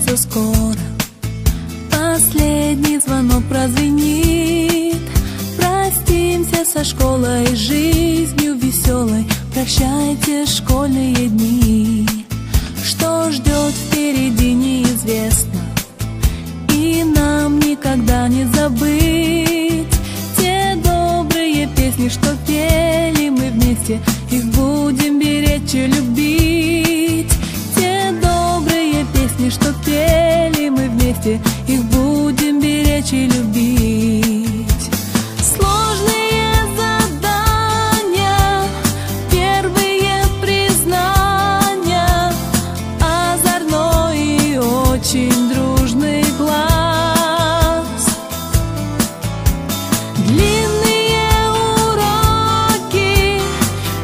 кончится скоро. Последний звонок прозвенит. Простимся со школой, жизнью веселой. Прощайте школьные дни. Что ждет впереди, неизвестно, и нам никогда не забыть те добрые песни, что пели мы вместе. Их будем беречь и любить. Те добрые песни, что пели мы вместе. Их будем беречь и любить. Сложные задания, первые признания, озорной и очень дружный класс. Длинные уроки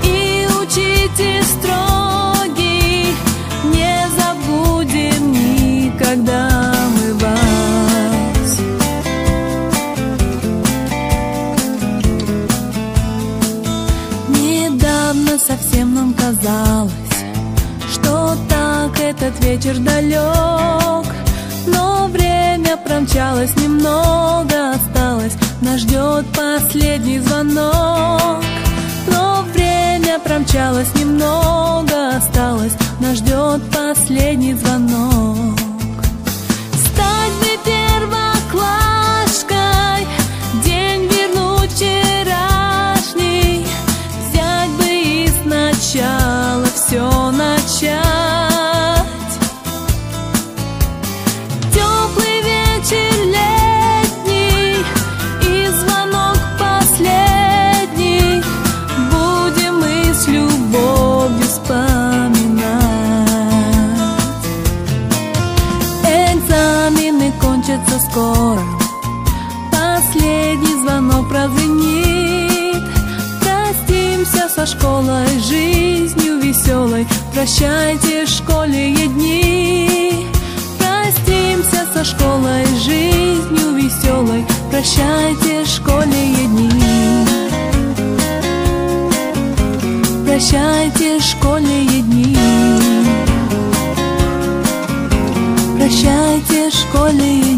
и учитель строгий. Не забудем никогда мы вас. Недавно совсем нам казалось, что так этот вечер далек, но время промчалось, немного осталось. Нас ждет последний звонок. Но время промчалось, немного осталось. Нас ждет последний звонок. Стать бы первоклашкой, день вернуть вчерашний, взять бы и сначала все начать. Теплый вечер летний и звонок последний будем мы с любовью вспоминать. Экзамены кончатся скоро. Последний звонок прозвенит. Простимся со школой, жизнью веселой. Прощайте школьные дни. Простимся со школой, жизнью веселой. Прощайте школьные дни. Прощайте школьные дни. Прощайте школьные дни.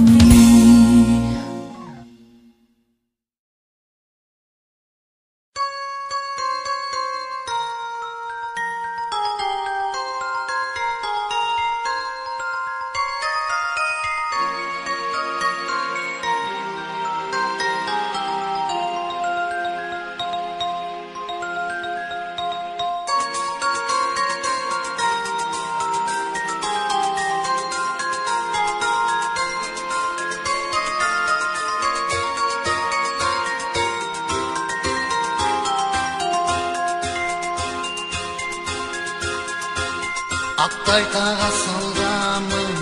Ақтайға салғамын,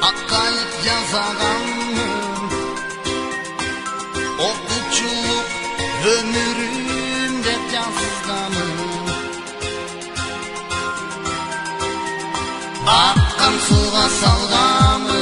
аққайып жазағамын. Оқушылық өмірім деп жазғамын. Аққан суға салғамын.